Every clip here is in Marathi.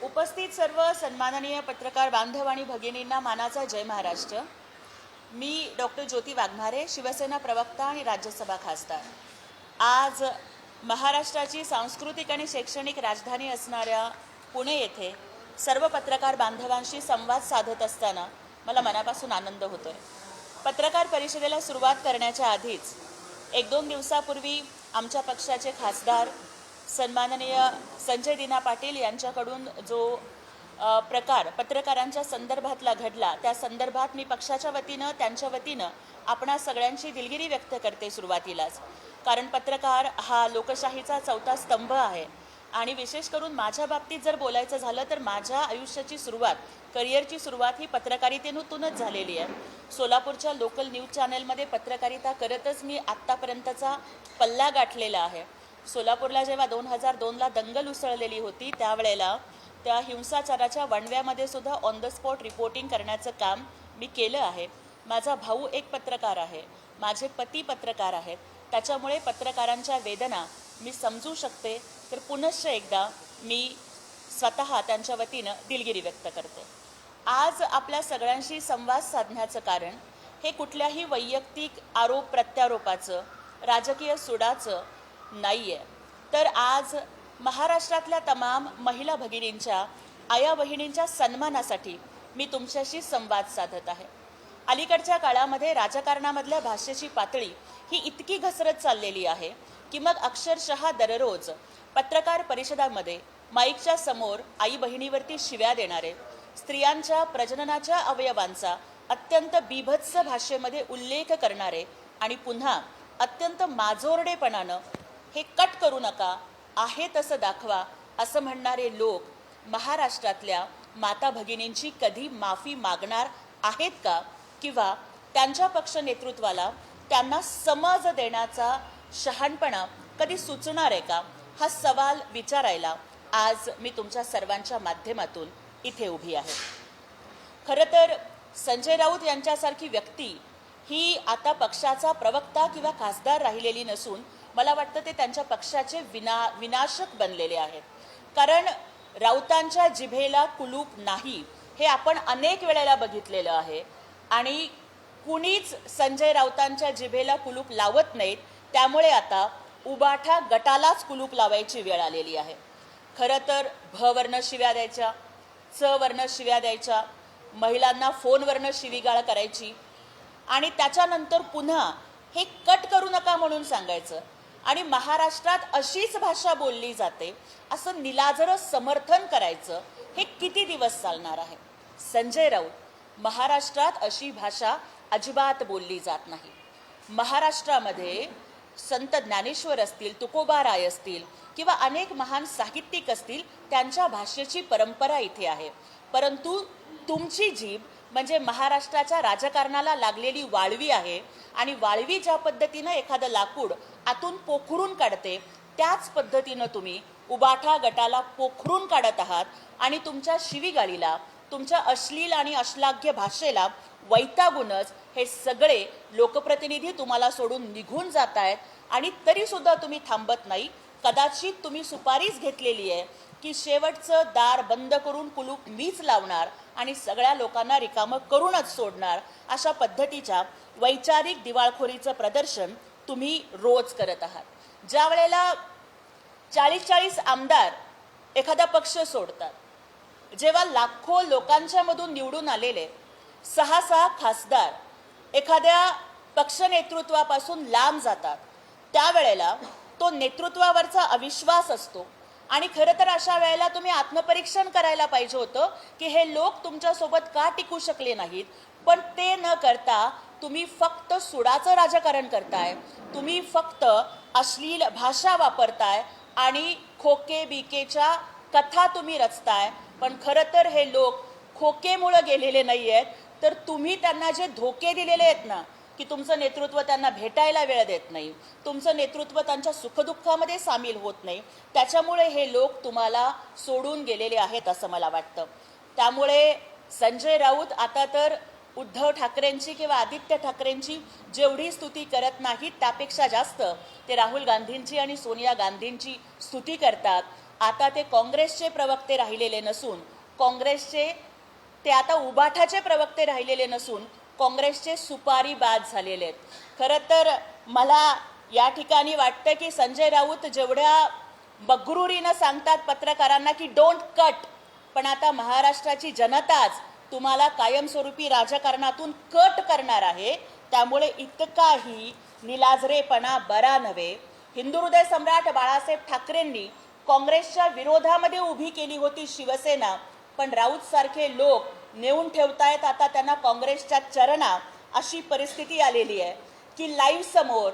उपस्थित सर्व सन्माननीय पत्रकार बांधव आणि भगिनींना मानाचा जय महाराष्ट्र। मी डॉक्टर ज्योती वाघमारे, शिवसेना प्रवक्ता आणि राज्यसभा खासदार। आज महाराष्ट्राची सांस्कृतिक आणि शैक्षणिक राजधानी असणाऱ्या पुणे येथे सर्व पत्रकार बांधवांशी संवाद साधत असताना मला मनापासून आनंद होतोय। पत्रकार परिषदेला सुरुवात करण्याच्या आधीच एक दोन दिवसापूर्वी आमच्या पक्षाचे खासदार सन्माननीय संजय दिना पाटील यांच्याकडून जो प्रकार पत्रकारांच्या संदर्भातला घडला, त्या संदर्भात मी पक्षाच्या वतीनं त्यांच्या वतीनं आपणा सगळ्यांची दिलगिरी व्यक्त करते सुरुवातीलाच। कारण पत्रकार हा लोकशाहीचा चौथा स्तंभ आहे आणि विशेष करून माझ्या बाबतीत जर बोलायचं झालं तर माझ्या आयुष्याची सुरुवात, करिअरची सुरुवात ही पत्रकारितेतूनच झालेली आहे। सोलापूरच्या लोकल न्यूज चॅनलमध्ये पत्रकारिता करतच मी आत्तापर्यंतचा पल्ला गाठलेला आहे। सोलापूरला जेव्हा 2002ला दंगल उसळलेली होती त्यावेळेला त्या हिंसाचाराच्या वणव्यामध्ये सुद्धा ऑन द स्पॉट रिपोर्टिंग करण्याचं काम मी केलं आहे। माझा भाऊ एक पत्रकार आहे, माझे पती पत्रकार आहेत, त्याच्यामुळे पत्रकारांच्या वेदना मी समजू शकते। तर पुनश्च एकदा मी स्वतः त्यांच्या वतीनं दिलगिरी व्यक्त करते। आज आपल्या सगळ्यांशी संवाद साधण्याचं कारण हे कुठल्याही वैयक्तिक आरोप प्रत्यारोपाचं, राजकीय सुडाचं नाही आहे, तर आज महाराष्ट्रातल्या तमाम महिला भगिनींच्या, आया बहिणींच्या सन्मानासाठी मी तुमच्याशी संवाद साधत आहे। अलीकडच्या काळामध्ये राजकारणामधल्या भाषेची पातळी ही इतकी घसरत चाललेली आहे की मग अक्षरशः दररोज पत्रकार परिषदांमध्ये माईकच्या समोर आई बहिणीवरती शिव्या देणारे, स्त्रियांच्या प्रजननाच्या अवयवांचा अत्यंत बीभत्स भाषेमध्ये उल्लेख करणारे आणि पुन्हा अत्यंत माजोरडेपणानं हे कट करू नका, आहे तसं दाखवा असं म्हणणारे लोक महाराष्ट्रातल्या माता भगिनींची कधी माफी मागणार आहेत का? किंवा त्यांच्या पक्ष नेतृत्वाला त्यांना समज देण्याचा शहाणपणा कधी सुचणार आहे का? हा सवाल विचारायला आज मी तुमच्या सर्वांच्या माध्यमातून इथे उभी आहे। खरं तर संजय राऊत यांच्यासारखी व्यक्ती ही आता पक्षाचा प्रवक्ता किंवा खासदार राहिलेली नसून मला वाटतं ते त्यांच्या पक्षाचे विनाशक बनलेले आहेत। कारण राऊतांच्या जिभेला कुलूप नाही हे आपण अनेक वेळेला बघितलेलं आहे आणि कुणीच संजय राऊतांच्या जिभेला कुलूप लावत नाहीत। त्यामुळे आता उबाठा गटालाच कुलूप लावायची वेळ आलेली आहे। खरं तर भ वर्ण शिव्या द्यायच्या, च वर्ण शिव्या द्यायच्या, महिलांना फोनवरनं शिवीगाळ करायची आणि त्याच्यानंतर पुन्हा हे कट करू नका म्हणून सांगायचं आणि महाराष्ट्रात अशीच भाषा बोलली जाते असं निलाजरं समर्थन करायचं, हे किती दिवस चालणार आहे? संजय राऊत, महाराष्ट्रात अशी भाषा अजिबात बोलली जात नाही। महाराष्ट्रामध्ये संत ज्ञानेश्वर असतील, तुकोबाराय असतील किंवा अनेक महान साहित्यिक असतील, त्यांच्या भाषेची परंपरा इथे आहे। परंतु तुमची जीभ म्हणजे महाराष्ट्राच्या राजकारणाला लागलेली वाळवी आहे आणि वाळवी ज्या पद्धतीनं एखादं लाकूड आतून पोखरून काढते त्याच पद्धतीनं तुम्ही उबाठा गटाला पोखरून काढत आहात आणि तुमच्या शिवीगाळीला, तुमच्या अश्लील आणि अश्लाघ्य भाषेला वैतागूनच हे सगळे लोकप्रतिनिधी तुम्हाला सोडून निघून जात आहेत आणि तरी सुद्धा तुम्ही थांबत नाही। कदाचित तुम्ही सुपारीच घेतलेली आहे की शेवटचं दार बंद करून कुलूप मीच लावणार आणि सगळ्या लोकांना रिकामं करूनच सोडणार, अशा पद्धतीच्या वैचारिक दिवाळखोरीचं प्रदर्शन तुम्ही रोज करत आहात। ज्या वेळेला 40-40 आमदार एखादा पक्ष सोडतात, जेव्हा लाखो लोकांच्या मधून निवडून आलेले 6-6 खासदार एखाद्या पक्ष नेतृत्वापासून लांब जातात, त्यावेळेला तो नेतृत्वावरचा अविश्वास असतो आणि खरं तर अशा वेळेला तुम्ही आत्मपरीक्षण करायला पाहिजे होतं की हे लोक तुमच्यासोबत का टिकू शकले नाहीत। पण ते न करता तुम्ही फक्त सुडाचं राजकारण करताय, तुम्ही फक्त अश्लील भाषा वापरताय आणि खोके बिकेच्या कथा तुम्ही रचताय। पण खरं तर हे लोक खोकेमुळे गेलेले नाही आहेत, तर तुम्ही त्यांना जे धोके दिलेले आहेत ना, की तुमचं नेतृत्व त्यांना भेटायला वेळ देत नाही, तुमचं नेतृत्व त्यांच्या सुखदुःखामध्ये सामील होत नाही, त्याच्यामुळे हे लोक तुम्हाला सोडून गेलेले आहेत असं मला वाटतं। त्यामुळे संजय राऊत आता तर उद्धव ठाकरेंची किंवा आदित्य ठाकरेंची जेवढी स्तुती करत नाहीत त्यापेक्षा जास्त ते राहुल गांधींची आणि सोनिया गांधींची स्तुती करतात आता ते काँग्रेसचे प्रवक्ते राहिलेले नसून काँग्रेसचे ते आता उबाठाचे प्रवक्ते राहिलेले नसून काँग्रेसचे सुपारीबाज झालेले आहेत। खरं तर मला या ठिकाणी वाटतं की संजय राऊत जेवढ्या बगरुरीनं सांगतात पत्रकारांना की डोंट कट, पण आता महाराष्ट्राची जनताच तुम्हाला कायमस्वरूपी राजकारणातून कट करणार आहे। त्यामुळे इतकाही निलाजरेपणा बरा नव्हे। हिंदू हृदय सम्राट बाळासाहेब ठाकरेंनी काँग्रेसच्या विरोधामध्ये उभी केली होती शिवसेना, पण राऊत सारखे लोक नेऊन ठेवतायत आता त्यांना काँग्रेसच्या चरणा। अशी परिस्थिती आलेली आहे की लाईव्ह समोर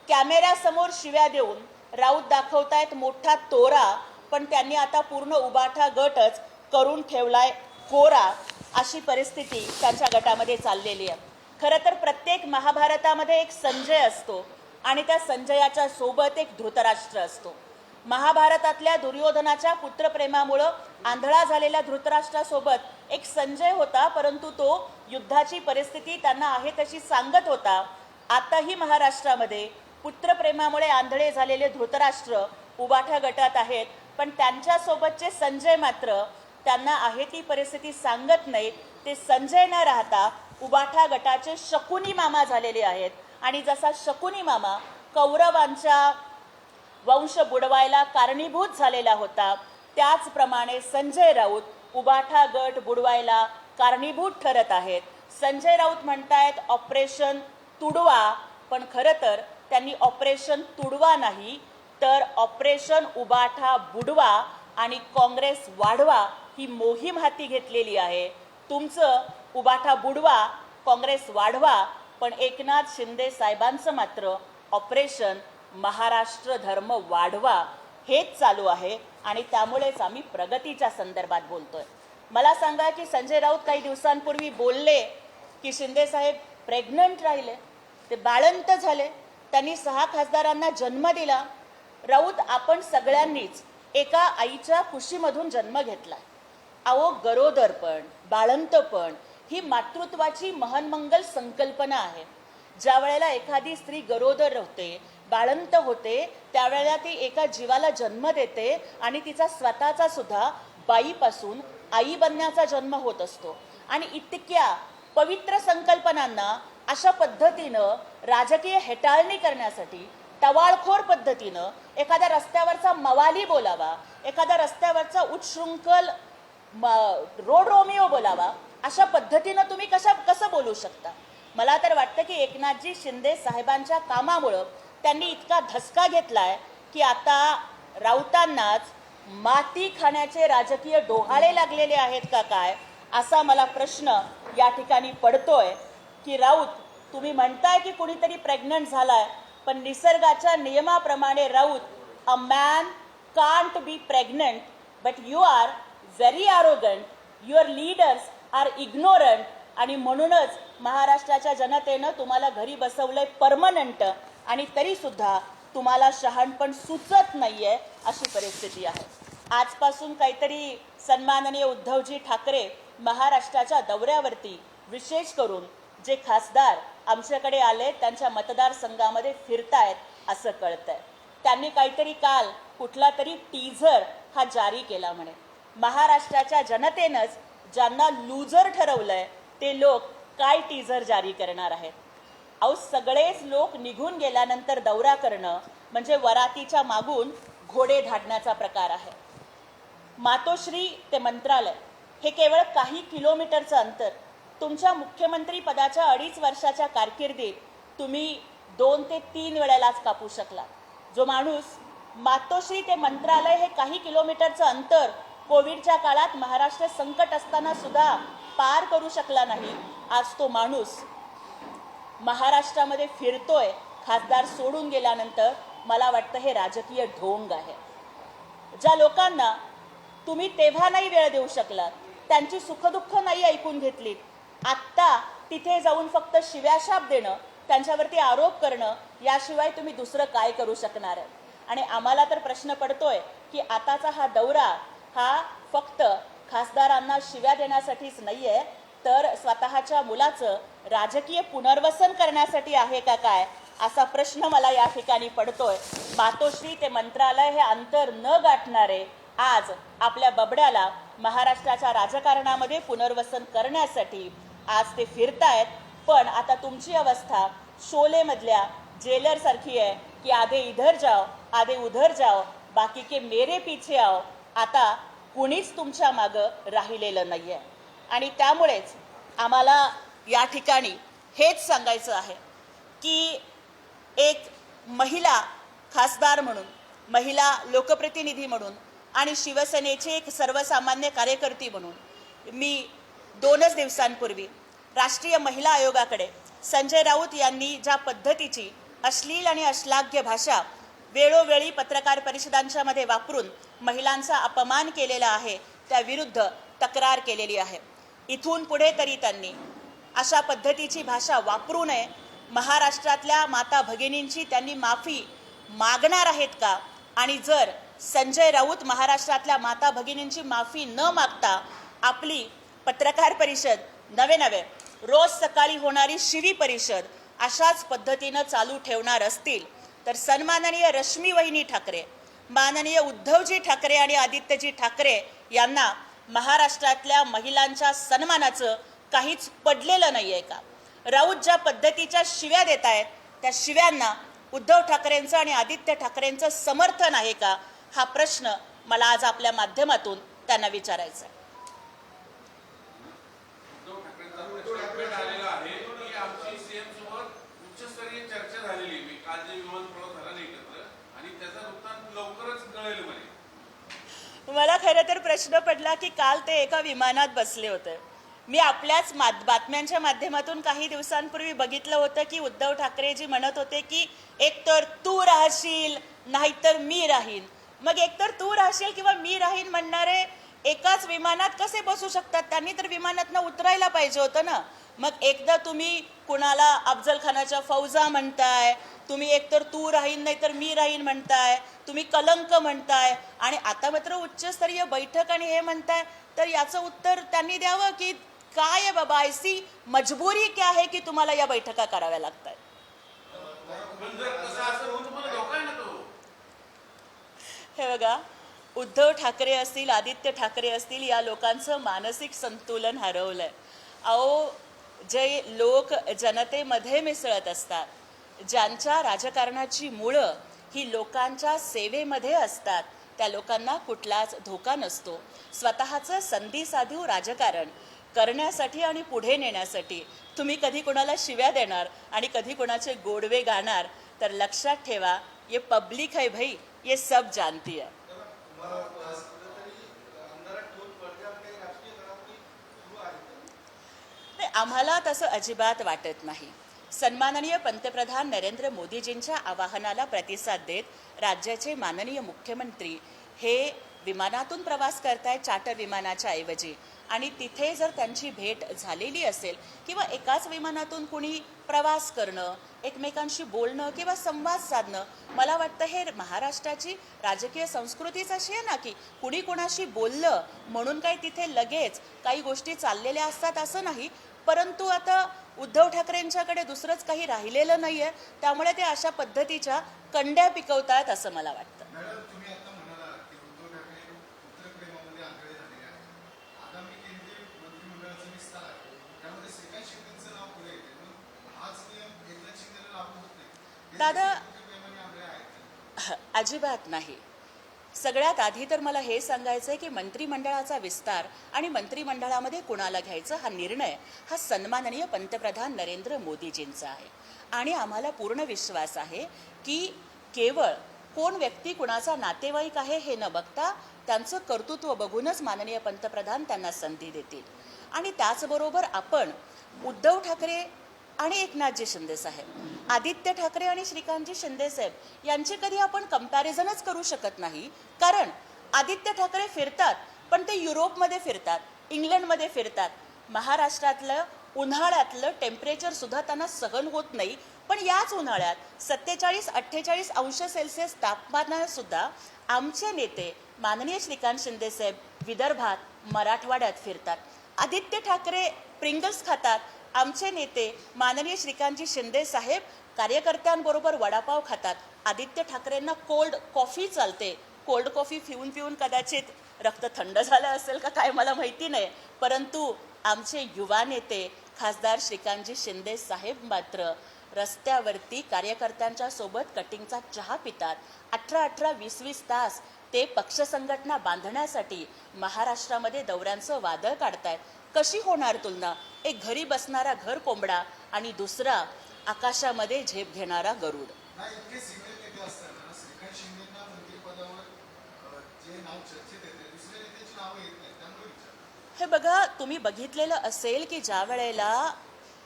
कॅमेऱ्यासमोर शिव्या देऊन राऊत दाखवतायत मोठा तोरा, पण त्यांनी आता पूर्ण उबाठा गटच करून ठेवलाय कोरा। अशी परिस्थिती त्यांच्या गटामध्ये चाललेली आहे। खरं तर प्रत्येक महाभारतामध्ये एक संजय असतो आणि त्या संजयाच्या सोबत एक धृतराष्ट्र असतो। महाभारतातल्या दुर्योधनाच्या पुत्रप्रेमामुळं आंधळा झालेल्या धृतराष्ट्रासोबत एक संजय होता, परंतु तो युद्धाची परिस्थिती त्यांना आहे तशी सांगत होता। आताही महाराष्ट्रामध्ये पुत्रप्रेमामुळे आंधळे झालेले धृतराष्ट्र उबाठा गटात आहेत, पण त्यांच्यासोबतचे संजय मात्र त्यांना आहे ती परिस्थिती सांगत नाहीत। ते संजय न राहता उबाठा गटाचे शकुनी मामा झालेले आहेत आणि जसा शकुनी मामा कौरवांच्या वंश बुडवायला कारणीभूत झालेला होता, त्याचप्रमाणे संजय राऊत उबाठा गट बुडवायला कारणीभूत ठरत आहेत। संजय राऊत म्हणतायत ऑपरेशन तुडवा, पण खरं तर त्यांनी ऑपरेशन तुडवा नाही तर ऑपरेशन उबाठा बुडवा आणि काँग्रेस वाढवा ही मोहीम हाती घेतलेली आहे। तुमचं उबाठा बुडवा, काँग्रेस वाढवा, पण एकनाथ शिंदे साहेबांचं मात्र ऑपरेशन महाराष्ट्र धर्म वाढवा हेच चालू आहे आणि त्यामुळेच आम्ही प्रगतीच्या संदर्भात बोलतोय। मला सांगा की संजय राऊत काही दिवसांपूर्वी बोलले की शिंदे साहेब प्रेग्नंट राहिले, ते बाळंत झाले, त्यांनी 6 खासदारांना जन्म दिला। राऊत आपण सगळ्यांनीच एका आईच्या कुशीमधून जन्म घेतला। अहो गरोदरपण बाळंतपण ही मातृत्वाची महन्मंगल संकल्पना आहे। ज्या वेळेला एखादी स्त्री गरोदर होते बाळंत होते त्यावेळेला ती एका जीवाला जन्म देते आणि तिचा स्वतःचा सुद्धा बाईपासून आई बनण्याचा जन्म होत असतो। आणि इतक्या पवित्र संकल्पनांना अशा पद्धतीनं राजकीय हेटाळणी करण्यासाठी टवाळखोर पद्धतीनं एखाद्या रस्त्यावरचा मवाली बोलावा, एखाद्या रस्त्यावरचा उच्छृंखल रोड रोमिओ बोलावा, अशा पद्धतीनं तुम्ही कसं बोलू शकता? मला तर वाटतं की एकनाथजी शिंदे साहेबांच्या कामामुळं त्यांनी इतका धसका घेतलाय की आता राऊतांनाच माती खाण्याचे राजकीय डोहाळे लागलेले आहेत का काय, असा मला प्रश्न या ठिकाणी पडतोय। की राऊत तुम्ही म्हणताय की कुणीतरी प्रेग्नंट झालाय, पण निसर्गाच्या नियमाप्रमाणे Raut a man can't be pregnant but you are very arrogant, your leaders are ignorant, आणि म्हणूनच महाराष्ट्राच्या जनतेनं तुम्हाला घरी बसवलंय परमनंट आणि तरी सुद्धा तुम्हाला शहाणपण सुचत नाहीये अशी परिस्थिती आहे। आजपासून काहीतरी सन्माननीय उद्धवजी ठाकरे महाराष्ट्राच्या दौऱ्यावरती विशेष करून जे खासदार आमच्याकडे आले त्यांच्या मतदारसंघामध्ये फिरतायत असं कळतंय। त्यांनी काहीतरी काल कुठला तरी टीझर हा जारी केला म्हणे। महाराष्ट्राच्या जनतेनंच ज्यांना लूजर ठरवलंय ते लोक काय टीझर जारी करणार आहेत? अहो सगळेच लोक निघून गेल्यानंतर दौरा करणं म्हणजे वरातीच्या मागून घोडे धाडण्याचा प्रकार आहे। मातोश्री ते मंत्रालय हे केवळ काही किलोमीटरचं अंतर तुमच्या मुख्यमंत्री पदाच्या 2.5 वर्षाच्या कारकिर्दीत तुम्ही 2 ते 3 वेळेलाच कापू शकला। जो माणूस मातोश्री ते मंत्रालय हे काही किलोमीटरचं अंतर कोविडच्या काळात महाराष्ट्र संकट असताना सुद्धा पार करू शकला नाही, आज तो माणूस महाराष्ट्रामध्ये फिरतोय खासदार सोडून गेल्यानंतर। मला वाटतं हे राजकीय ढोंग आहे। ज्या लोकांना तुम्ही तेव्हा नाही वेळ देऊ शकलात, त्यांची सुखदुःख नाही ऐकून घेतलीत, आत्ता तिथे जाऊन फक्त शिव्याशाप देणं, त्यांच्यावरती आरोप करणं याशिवाय तुम्ही दुसरं काय करू शकणार आहे? आणि आम्हाला तर प्रश्न पडतोय की आताचा हा दौरा हा फक्त खासदारांना शिव्या देण्यासाठीच नाहीये, तर स्वतःच्या मुलाचं राजकीय पुनर्वसन करण्यासाठी आहे का काय, असा प्रश्न मला या ठिकाणी पडतोय। मातोश्री ते मंत्रालय हे अंतर न गाठणारे आज आपल्या बबड्याला महाराष्ट्राच्या राजकारणामध्ये पुनर्वसन करण्यासाठी आज ते फिरतायत. पण आता तुमची अवस्था शोलेमधल्या जेलर सारखी आहे की आधे इधर जाओ आधे उधर जाओ बाकी के मेरे पीछे आओ. आता कुणीच तुमच्या मागं राहिलेलं नाही आहे. आणि त्यामुळेच आम्हाला या ठिकाणी हेच सांगायचं आहे की एक महिला खासदार म्हणून, महिला लोकप्रतिनिधी म्हणून आणि शिवसेनेचे एक सर्वसामान्य कार्यकर्ती म्हणून मी 2च दिवसांपूर्वी राष्ट्रीय महिला आयोगाकडे संजय राऊत यांनी ज्या पद्धतीची अश्लील आणि अश्लाघ्य भाषा वेळोवेळी पत्रकार परिषदांच्या मध्ये वापरून महिलांचा अपमान केलेला आहे त्याविरुद्ध तक्रार केलेली आहे. इथून पुढे तरी त्यांनी अशा पद्धतीची भाषा वापरू नये. महाराष्ट्रातल्या माता भगिनींची त्यांनी माफी मागणार आहेत का? आणि जर संजय राऊत महाराष्ट्रातल्या माता भगिनींची माफी न मागता आपली पत्रकार परिषद नवे रोज सकाळी होणारी शिवी परिषद अशाच पद्धतीनं चालू ठेवणार असतील तर सन्माननीय रश्मी वहिनी ठाकरे, माननीय उद्धवजी ठाकरे आणि आदित्यजी ठाकरे यांना महाराष्ट्रातल्या महिलांच्या सन्मानाचं काहीच पडलेलं नाही आहे का? राऊत ज्या पद्धतीच्या शिव्या देत आहेत त्या शिव्यांना उद्धव ठाकरेंचं आणि आदित्य ठाकरेंचं समर्थन आहे का? हा प्रश्न मला आज आपल्या माध्यमातून त्यांना विचारायचा आहे. मला खरं तर प्रश्न पडला की काल ते एका विमानात बसले होते. मी आपल्याच बातम्यांच्या माध्यमातून काही दिवसांपूर्वी बघितलं होतं की उद्धव ठाकरेजी म्हणत होते की एकतर तू राहशील नाहीतर मी राहीन. मग एकतर तू राहशील किंवा मी राहीन म्हणणारे एकाच विमानात कसे बसू शकतात? त्यांनी तर विमानातनं उतरायला पाहिजे होतं ना. मग एकदा तुम्ही कुणाला अफजल खानाच्या फौजा म्हणताय, तुम्ही एकतर तू राहीन नाही तर मी राहीन म्हणताय, तुम्ही कलंक म्हणताय आणि आता मात्र उच्चस्तरीय बैठक आणि हे म्हणताय. तर याचं उत्तर त्यांनी द्यावं की काय आहे बाबा, ऐसी मजबुरी क्या है की तुम्हाला या बैठका कराव्या लागतात? हे बघा, उद्धव ठाकरे असतील, आदित्य ठाकरे असतील, या लोकांचं मानसिक संतुलन हरवलंय. अहो, जे लोक जनतेमध्ये मिसळत असतात, ज्यांच्या राजकारणाची मुळं ही लोकांच्या सेवेमध्ये असतात, त्या लोकांना कुठलाच धोका नसतो. स्वतःचं संधी साधू राजकारण करण्यासाठी आणि पुढे नेण्यासाठी तुम्ही कधी कोणाला शिव्या देणार आणि कधी कोणाचे गोडवे गाणार तर लक्षात ठेवा, ये पब्लिक है भाई, ये सब जानती है. आम्हाला तसं अजिबात वाटत नाही. सन्माननीय पंतप्रधान नरेंद्र मोदीजींच्या आवाहनाला प्रतिसाद देत राज्याचे माननीय मुख्यमंत्री हे विमानातून प्रवास करतायत चार्टर विमानाच्या ऐवजी. आणि तिथे जर त्यांची भेट झालेली असेल किंवा एकाच विमानातून कुणी प्रवास करणं, एकमेकांशी बोलणं किंवा संवाद साधणं, मला वाटतं हे महाराष्ट्राची राजकीय संस्कृतीच अशी आहे ना की कुणी कोणाशी बोललं म्हणून काही तिथे लगेच काही गोष्टी चाललेल्या असतात असं नाही. परंतु आता उद्धव ठाकरेंच्याकडे दुसरंच काही राहिलेलं नाही आहे, त्यामुळे ते अशा पद्धतीच्या कंड्या पिकवतायत असं मला वाटतं. दादा, अजिबात नाही. सगळ्यात आधी तर मला हे सांगायचं आहे की मंत्रिमंडळाचा विस्तार आणि मंत्रिमंडळामध्ये कुणाला घ्यायचं हा निर्णय हा सन्माननीय पंतप्रधान नरेंद्र मोदीजींचा आहे. आणि आम्हाला पूर्ण विश्वास आहे की केवळ कोण व्यक्ती कुणाचा नातेवाईक आहे हे न बघता त्यांचं कर्तृत्व बघूनच माननीय पंतप्रधान त्यांना संधी देतील. आणि त्याचबरोबर आपण उद्धव ठाकरे आणि एकनाथजी शिंदे साहेब, आदित्य ठाकरे आणि श्रीकांतजी शिंदे साहेब यांचे कधी आपण कंपॅरिझनच करू शकत नाही. कारण आदित्य ठाकरे फिरतात पण ते युरोपमध्ये फिरतात, इंग्लंडमध्ये फिरतात. महाराष्ट्रातलं उन्हाळ्यातलं टेम्परेचर सुद्धा त्यांना सहन होत नाही, पण याच उन्हाळ्यात 47-48 अंश सेल्सिअस तापमानात सुद्धा आमचे नेते माननीय श्रीकांत शिंदे साहेब विदर्भात, मराठवाड्यात फिरतात. आदित्य ठाकरे प्रिंगल्स खातात, आमचे नेते माननीय श्रीकांतजी शिंदे साहेब कार्यकर्त्यांबरोबर वडापाव खातात. आदित्य ठाकरेंना कोल्ड कॉफी चालते, कोल्ड कॉफी पिऊन पिऊन कदाचित रक्त थंड झालं असेल का काय मला माहिती नाही, परंतु आमचे युवा नेते खासदार श्रीकांतजी शिंदे साहेब मात्र रस्त्यावरती कार्यकर्त्यांच्या सोबत कटिंगचा चहा पितात. 18-18, 20-20 तास ते पक्ष संघटना बांधण्यासाठी महाराष्ट्रामध्ये दौऱ्यांचं वादळ काढतायत. कशी होणार तुलना? एक घरी बसणारा घर कोंबडा आणि दुसरा आकाशामध्ये झेप घेणारा गरुड. हे बघा, तुम्ही बघितलेलं असेल की ज्या वेळेला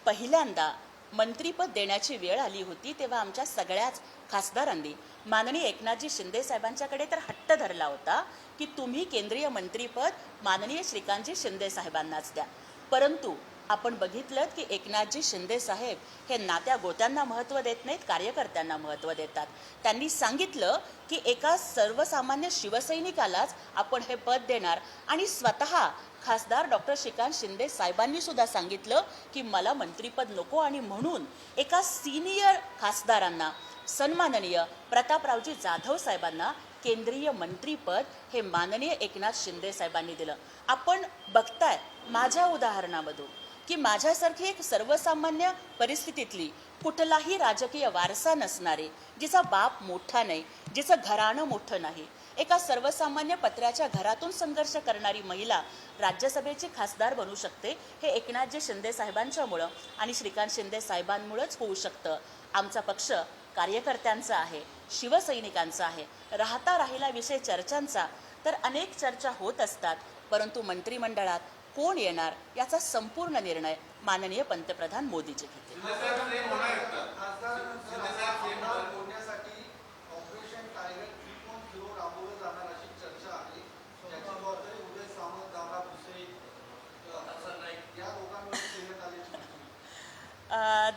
पहिल्यांदा मंत्रीपद देण्याची वेळ आली होती तेव्हा आमच्या सगळ्याच खासदारांनी माननीय एकनाथजी शिंदे साहेबांच्याकडे तर हट्ट धरला होता की तुम्ही केंद्रीय मंत्रीपद माननीय श्रीकांतजी शिंदे साहेबांनाच द्या. परंतु आपण बघितलं की एकनाथजी शिंदे साहेब हे नात्या गोत्यांना महत्त्व देत नाहीत, कार्यकर्त्यांना महत्त्व देतात. त्यांनी सांगितलं की एका सर्वसामान्य शिवसैनिकालाच आपण हे पद देणार आणि स्वतः खासदार डॉक्टर श्रीकांत शिंदे साहेबांनी सुद्धा सांगितलं की मला मंत्रीपद नको आणि म्हणून एका सिनियर खासदारांना सन्माननीय प्रतापरावजी जाधव साहेबांना केंद्रीय मंत्रीपद हे माननीय एकनाथ शिंदे साहेबांनी दिलं. आपण बघताय माझ्या उदाहरणामधून की माझ्यासारखी एक सर्वसामान्य परिस्थितीतली कुठलाही राजकीय वारसा नसणारे, जिचा बाप मोठा नाही, जिचं घराणं मोठं नाही, एका सर्वसामान्य पत्र्याच्या घरातून संघर्ष करणारी महिला राज्यसभेची खासदार बनू शकते. हे एकनाथजी शिंदे साहेबांच्यामुळं आणि श्रीकांत शिंदे साहेबांमुळंच होऊ शकतं. आमचा पक्ष कार्यकर्त्यांचा आहे, शिवसैनिकांचा आहे. राहिला विषय चर्चांचा तर अनेक चर्चा होत असतात, परंतु मंत्रिमंडळात कोण येणार याचा संपूर्ण निर्णय माननीय पंतप्रधान मोदीजी घेतील.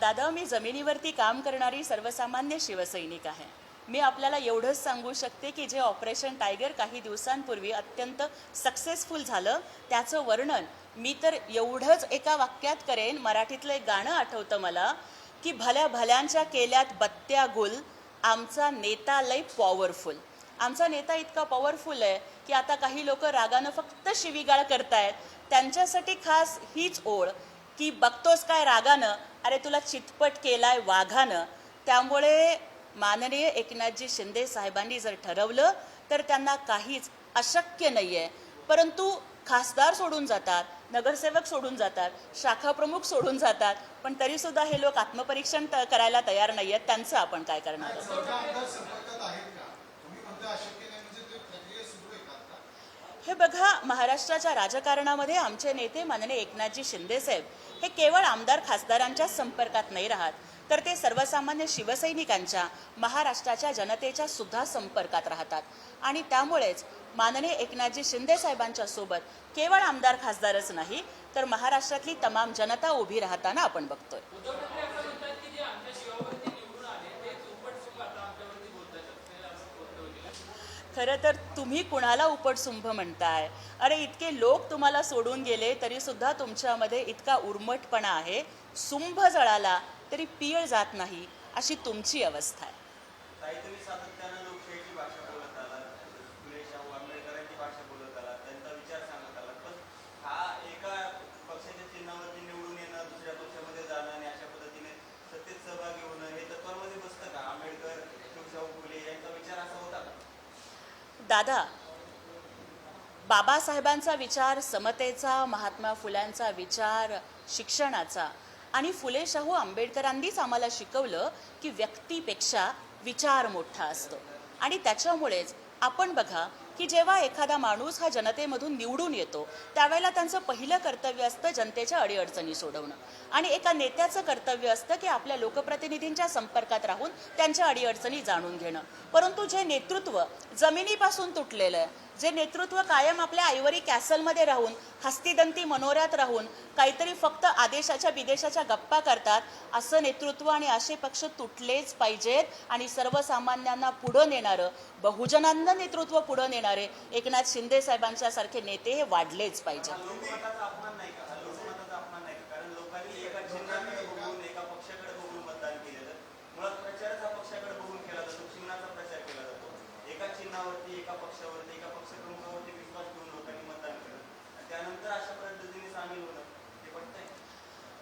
दादा, मी जमिनीवरती काम करणारी सर्वसामान्य शिवसैनिक आहे. मी आपल्याला एवढंच सांगू शकते की जे ऑपरेशन टायगर काही दिवसांपूर्वी अत्यंत सक्सेसफुल झालं त्याचं वर्णन मी तर एवढंच एका वाक्यात करेन. मराठीतलं एक गाणं आठवतं मला की भल्या भल्यांच्या केल्यात बत्त्या गुल, आमचा नेता लय पॉवरफुल. आमचा नेता इतका पॉवरफुल आहे की आता काही लोक रागानं फक्त शिवीगाळ करतायत. त्यांच्यासाठी खास हीच ओळ की बघतोस काय रागानं, अरे तुला चितपट केलाय वाघानं. त्यामुळे माननीय एकनाथजी शिंदे साहेबांनी जर ठरवलं तर त्यांना काहीच अशक्य नाही आहे. परंतु खासदार सोडून जातात, नगरसेवक सोडून जातात, शाखा प्रमुख सोडून जातात, पण तरीसुद्धा हे लोक आत्मपरीक्षण करायला तयार नाही आहेत. त्यांचं आपण काय करणार? हे बघा, महाराष्ट्राच्या राजकारणामध्ये आमचे नेते माननीय एकनाथजी शिंदे साहेब हे केवळ आमदार खासदारांच्या संपर्कात नाही राहत, तर ते सर्वसामान्य शिवसैनिकांच्या, महाराष्ट्राच्या जनतेच्या सुद्धा संपर्कात राहतात. आणि त्यामुळेच माननीय एकनाथजी शिंदे साहेबांच्या सोबत केवळ आमदार खासदारच नाही तर महाराष्ट्रातली तमाम जनता उभी राहताना आपण बघतोय. खरं तर तुम्ही कुणाला उपटसुंभ म्हणताय? अरे इतके लोक तुम्हाला सोडून गेले तरी सुद्धा तुमच्यामध्ये इतका उर्मटपणा आहे. सुंभ जळाला तरी पीळ जात नाही, अशी तुमची अवस्था आहे. दादा, बाबासाहेबांचा विचार समतेचा, महात्मा फुल्यांचा विचार शिक्षणाचा आणि फुले शाहू आंबेडकरांनीच आम्हाला शिकवलं की व्यक्तीपेक्षा विचार मोठा असतो. आणि त्याच्यामुळेच आपण बघा की जेव्हा एखादा माणूस हा जनतेमधून निवडून येतो त्यावेळेला त्यांचं पहिलं कर्तव्य असतं जनतेच्या अडीअडचणी सोडवणं. आणि एका नेत्याचं कर्तव्य असतं की आपल्या लोकप्रतिनिधींच्या संपर्कात राहून त्यांच्या अडीअडचणी जाणून घेणं. परंतु जे नेतृत्व जमिनीपासून तुटलेलं आहे, जे नेतृत्व कायम आपल्या आयवरी कॅसलमध्ये राहून, हस्तिदंती मनोऱ्यात राहून काहीतरी फक्त आदेशाच्या विदेशाच्या गप्पा करतात, असं नेतृत्व आणि असे पक्ष तुटलेच पाहिजेत. आणि सर्वसामान्यांना पुढं नेणारं, बहुजनांना नेतृत्व पुढं नेणारे एकनाथ शिंदे साहेबांच्या सारखे नेते हे वाढलेच पाहिजेत. मुळात प्रचारच हा पक्षाकडे बघून केला जातो, चिन्हाचा प्रचार केला जातो. एका चिन्हावरती एका पक्षावरती एका पक्षप्रमुखावरती विश्वास ठेवून लोकांनी मतदान केलं आणि त्यानंतर अशा पद्धतीने सामील होणं हे पटतंय?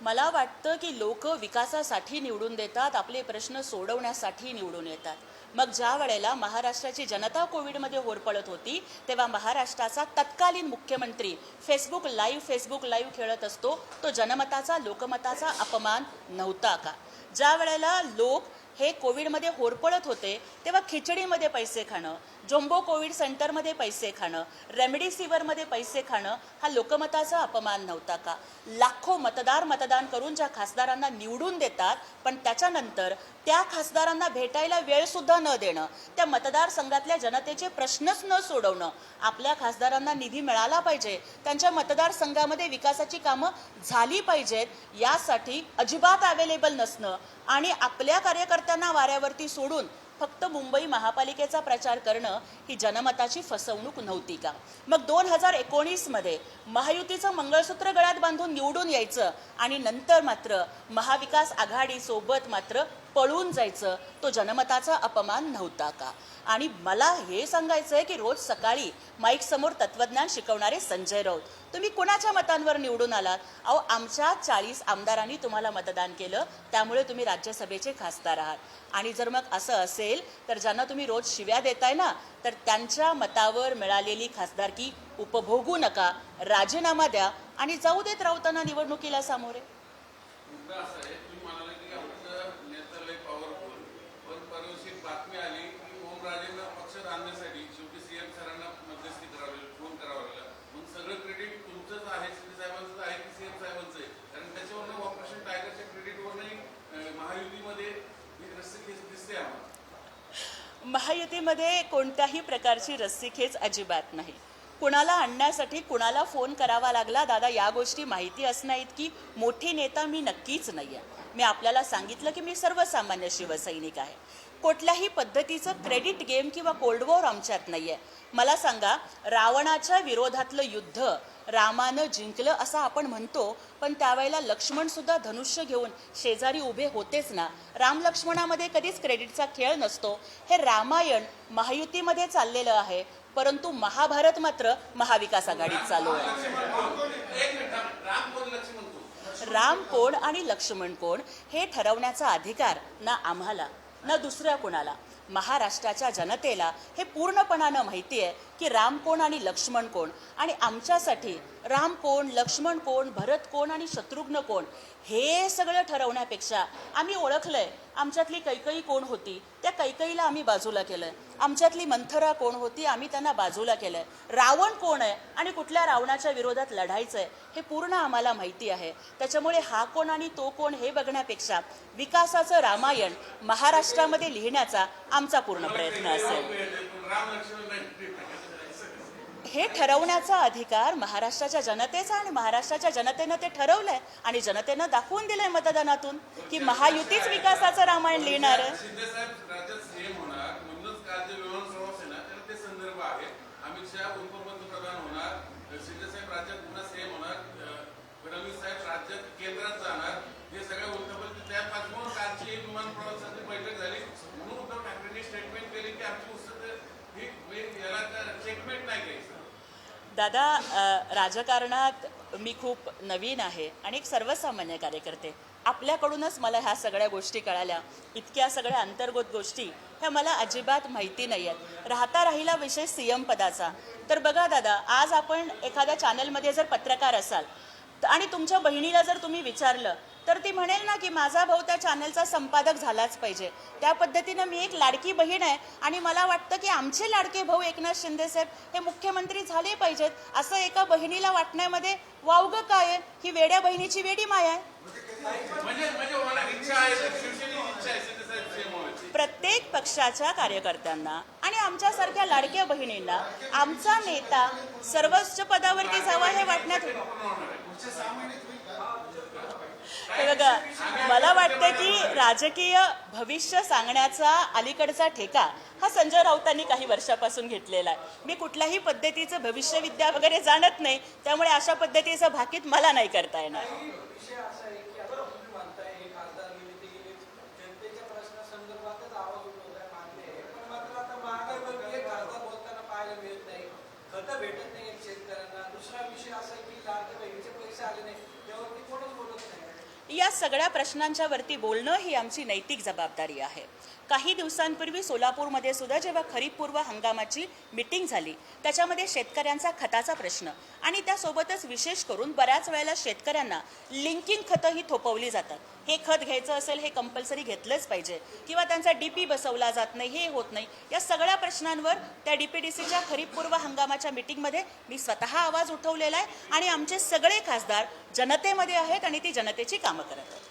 मला वाटतं की लोक विकासासाठी निवडून देतात, आपले प्रश्न सोडवण्यासाठी निवडून येतात. मग ज्या वेळेला महाराष्ट्राची जनता कोविडमध्ये होरपळत होती तेव्हा महाराष्ट्राचा तत्कालीन मुख्यमंत्री फेसबुक लाईव्ह खेळत असतो, तो जनमताचा लोकमताचा अपमान नव्हता का? ज्या वेळेला लोक हे कोविडमध्ये होरपळत होते तेव्हा खिचडीमध्ये पैसे खाणं, जम्बो कोविड सेंटरमध्ये पैसे खाणं, रेमडेसिवीरमध्ये पैसे खाणं हा लोकमताचा अपमान नव्हता का? लाखो मतदान करून ज्या खासदारांना निवडून देतात पण त्याच्यानंतर त्या खासदारांना भेटायला वेळसुद्धा न देणं, त्या मतदारसंघातल्या जनतेचे प्रश्नच न सोडवणं, आपल्या खासदारांना निधी मिळाला पाहिजे, त्यांच्या मतदारसंघामध्ये विकासाची कामं झाली पाहिजेत यासाठी अजिबात अवेलेबल नसणं आणि आपल्या कार्यकर्त्यांना वाऱ्यावरती सोडून फक्त मुंबई महापालिकेचा प्रचार करणं ही जनमताची फसवणूक नव्हती का? मग 2019मध्ये महायुतीचं मंगळसूत्र गळ्यात बांधून निवडून यायचं आणि नंतर मात्र महाविकास आघाडीसोबत मात्र पळून जायचं, तो जनमताचा अपमान नव्हता का? आणि मला हे सांगायचं आहे की रोज सकाळी माईक समोर तत्वज्ञान शिकवणारे संजय राऊत, तुम्ही कुणाच्या मतांवर निवडून आलात? अहो, आमच्या 40 आमदारांनी तुम्हाला मतदान केलं, त्यामुळे तुम्ही राज्यसभेचे खासदार आहात. आणि जर मग असं असेल तर ज्यांना तुम्ही रोज शिव्या देताय ना, तर त्यांच्या मतावर मिळालेली खासदारकी उपभोगू नका, राजीनामा द्या आणि जाऊ देत राऊतांना निवडणुकीला सामोरे. बातमी आली की ओमराजेंना पक्षात आणण्यासाठी शेवटी सीएम सरांना मध्यस्थी करावी, फोन करावा लागला. मग सगळं क्रेडिट तुमचंच आहे, शिंदे साहेबांचंच आहे की सीएम साहेबांचं आहे? कारण त्याच्यावरनं ऑपरेशन टायगरच्या क्रेडिटवरही महायुतीमध्ये एक रस्सीखेच दिसते आम्हाला. महायुतीमध्ये कोणत्याही प्रकारची रस्सीखेच अजिबात नाही. कुणाला आणण्यासाठी कुणाला फोन करावा लागला, दादा या गोष्टी माहिती असण्या इतकी मोठी नेता मी नक्कीच नाही आहे. मी आपल्याला सांगितलं की मी सर्वसामान्य शिवसैनिक आहे. कुठल्याही पद्धतीचं क्रेडिट गेम किंवा कोल्ड वॉर आमच्यात नाही आहे. मला सांगा, रावणाच्या विरोधातलं युद्ध रामानं जिंकलं असं आपण म्हणतो, पण त्यावेळेला लक्ष्मणसुद्धा धनुष्य घेऊन शेजारी उभे होतेच ना. राम लक्ष्मणामध्ये कधीच क्रेडिटचा खेळ नसतो. हे रामायण महायुतीमध्ये चाललेलं आहे, परंतु महाभारत मात्र महाविकास आघाडीत चालू आहे. राम कोण आणि लक्ष्मण कोण हे ठरवण्याचा अधिकार ना आम्हाला ना दुसऱ्या कोणाला. महाराष्ट्राच्या जनतेला हे पूर्णपणानं माहिती आहे की राम कोण आणि लक्ष्मण कोण. आणि आमच्यासाठी राम कोण, लक्ष्मण कोण, भरत कोण आणि शत्रुघ्न कोण हे सगळं ठरवण्यापेक्षा आम्ही ओळखलंय आमच्यातली कैकई कोण होती, त्या कैकईला आम्ही बाजूला केलंय. आमच्यातली मंथरा कोण होती, आम्ही त्यांना बाजूला केलंय. रावण कोण आहे आणि कुठल्या रावणाच्या विरोधात लढायचं आहे हे पूर्ण आम्हाला माहिती आहे. त्याच्यामुळे हा कोण आणि तो कोण हे बघण्यापेक्षा विकासाचं रामायण महाराष्ट्रामध्ये लिहिण्याचा आमचा पूर्ण प्रयत्न असेल. हे ठरवण्याचा अधिकार महाराष्ट्राच्या जनतेचा आणि महाराष्ट्राच्या जनतेनं ते ठरवलंय आणि जनतेनं दाखवून दिलंय मतदानातून की महायुतीच विकासाचं रामायण लिहिणार आहे. शिंदे साहेब राज्यात सीएम होणार, म्हणूनच काल जे विमान प्रवास आहे ना त्याला ते संदर्भ आहे. अमित शहा उपपंतप्रधान होणार, शिंदे साहेब राज्यात पुन्हा सीएम होणार, फडणवीस साहेब राज्यात केंद्रात जाणार, हे सगळं वृत्तपत्र त्या पाठवून कालची विमान प्रवासाची बैठक झाली. म्हणून उद्धव ठाकरेंनी स्टेटमेंट केली की आमची याला चेकमेट नाही घ्यायचं. दादा, राजकारणात मी खूप नवीन आहे आणि एक सर्वसामान्य कार्यकर्ते. आपल्याकडूनच मला ह्या सगळ्या गोष्टी कळाल्या. इतक्या सगळ्या अंतर्गत गोष्टी ह्या मला अजिबात माहिती नाही आहेत. राहिला विषय सीएम पदाचा, तर बघा दादा, आज आपण एखाद्या चॅनलमध्ये जर पत्रकार असाल आणि तुमच्या बहिणीला जर तुम्ही विचारलं तर ती म्हणेल ना की माझा भाऊ त्या चॅनलचा संपादक झालाच पाहिजे. त्या पद्धतीनं मी एक लाडकी बहीण आहे आणि मला वाटतं की आमचे लाडके भाऊ एकनाथ शिंदे साहेब हे मुख्यमंत्री झाले पाहिजेत, असं एका बहिणीला वाटण्यामध्ये वावगं काय आहे? ही वेड्या बहिणीची वेडी माया आहे. प्रत्येक पक्षाच्या कार्यकर्त्यांना आणि आमच्यासारख्या लाडक्या बहिणींना आमचा नेता सर्वोच्च पदावरती जावा हे वाटण्यात बघा, मला वाटतं की राजकीय भविष्य सांगण्याचा अलीकडचा ठेका हा संजय राऊतांनी काही वर्षापासून घेतलेला आहे. मी कुठल्याही पद्धतीचं भविष्यविद्या वगैरे जाणत नाही, त्यामुळे अशा पद्धतीचं भाकीत मला नाही करता येणार. खतं भेटत नाही शेतकऱ्यांना. दुसरा विषय असा आहे की लाडक्या बहिणीचे पैसे आले नाही, त्यावरती कोणच बोलत नाही. या सगळ्या प्रश्नांच्या वरती बोलणं ही आमची नैतिक जबाबदारी आहे. काही दिवसांपूर्वी सोलापूरमध्ये सुद्धा जेव्हा खरीपपूर्व हंगामाची मीटिंग झाली त्याच्यामध्ये शेतकऱ्यांचा खताचा प्रश्न आणि त्यासोबतच विशेष करून बऱ्याच वेळेला शेतकऱ्यांना लिंकिंग खतं ही थोपवली जातात. हे खत घ्यायचं असेल हे कंपल्सरी घेतलंच पाहिजे किंवा त्यांचा DP बसवला जात नाही, हे होत नाही. या सगळ्या प्रश्नांवर त्या DPDCच्या खरीपपूर्व हंगामाच्या मीटिंगमध्ये मी स्वतः आवाज उठवलेला आहे आणि आमचे सगळे खासदार जनतेमध्ये आहेत आणि ती जनतेची कामं करत आहेत.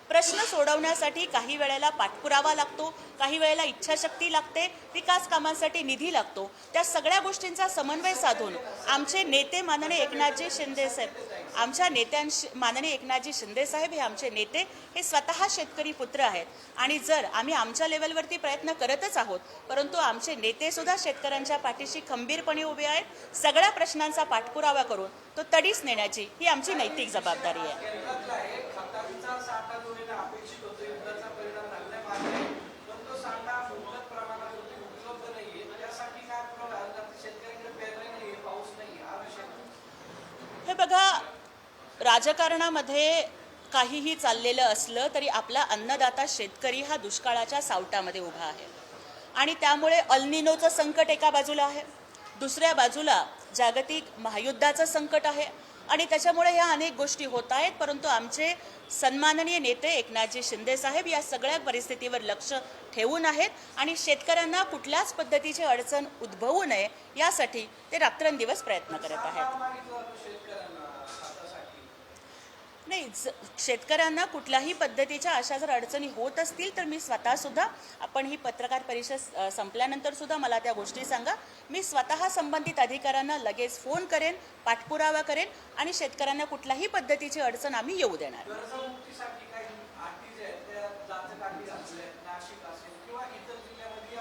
प्रश्न सोडवण्यासाठी काही वेळेला पाठपुरावा लागतो, काही वेळेला इच्छाशक्ती लागते, विकास कामांसाठी निधी लागतो. त्या सगळ्या गोष्टींचा समन्वय साधून आमचे नेते माननीय एकनाथजी शिंदे साहेब, आमच्या नेत्यांशी माननीय एकनाथजी शिंदे साहेब हे आमचे नेते हे स्वतः शेतकरी पुत्र आहेत आणि जर आम्ही आमच्या लेवलवरती प्रयत्न करतच आहोत परंतु आमचे नेते सुद्धा शेतकऱ्यांच्या पाठीशी खंबीरपणे उभे आहेत. सगळ्या प्रश्नांचा पाठपुरावा करून तो तडीस नेण्याची ही आमची नैतिक जबाबदारी आहे. केंद्रातला आहे खतांचा साठा जो आहे ना अपेक्षित होतो, युद्धाचा परिणाम झालेला आहे, पण तो साठा मुबलक प्रमाणात उपलब्ध नाहीये. त्यासाठी काय शेतकऱ्यांकडे पेरणी नाहीये, पाऊस नाही, हा विषय. हे बघा, राजकारणामध्ये काहीही चाललेलं असलं तरी आपला अन्नदाता शेतकरी हा दुष्काळाच्या सावटामध्ये उभा आहे आणि त्यामुळे अल्निनोचं संकट एका बाजूला आहे, दुसऱ्या बाजूला जागतिक महायुद्धाचं संकट आहे आणि त्याच्यामुळे ह्या अनेक गोष्टी होत आहेत. परंतु आमचे सन्माननीय नेते एकनाथजी शिंदे साहेब या सगळ्या परिस्थितीवर लक्ष ठेवून आहेत आणि शेतकऱ्यांना कुठल्याच पद्धतीची अडचण उद्भवू नये यासाठी ते रात्रंदिवस प्रयत्न करत आहेत. नाही, शेतकऱ्यांना कुठल्याही पद्धतीच्या अशा जर अडचणी होत असतील तर मी स्वतःसुद्धा, आपण ही पत्रकार परिषद संपल्यानंतर सुद्धा मला त्या गोष्टी सांगा, मी स्वतः संबंधित अधिकाऱ्यांना लगेच फोन करेन, पाठपुरावा करेन आणि शेतकऱ्यांना कुठल्याही पद्धतीची अडचण आम्ही येऊ देणार. कर्जमुक्तीसाठी काही अटी ज्या आहेत त्या जाचक अटी असल्या, नाशिक असेल किंवा इतर जिल्ह्यामध्ये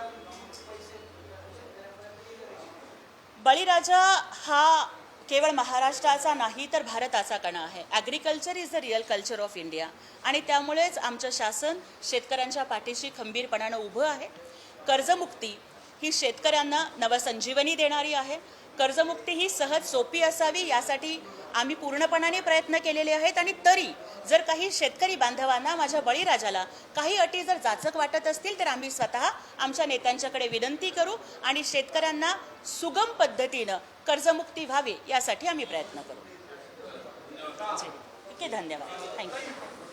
पैसे शेतकऱ्यांपर्यंत गेले पाहिजे. बळीराजा हा केवळ महाराष्ट्राचा नाही तर भारताचा कणा आहे. Agriculture is the real culture of India आणि त्यामुळेच आमचं शासन शेतकऱ्यांच्या पाठीशी खंबीरपणानं उभं आहे. कर्जमुक्ती ही शेतकऱ्यांना नवसंजीवनी देणारी आहे. कर्जमुक्ती ही सहज सोपी असावी यासाठी आम्ही पूर्णपणाने प्रयत्न केलेले आहेत आणि तरी जर काही शेतकरी बांधवांना, माझ्या बळीराजाला काही अटी जर जाचक वाटत असतील तर आम्ही स्वतः आमच्या नेत्यांच्याकडे विनंती करू आणि शेतकऱ्यांना सुगम पद्धतीनं कर्जमुक्ती व्हावी यासाठी आम्ही प्रयत्न करू. ठीक आहे, धन्यवाद, थँक्यू.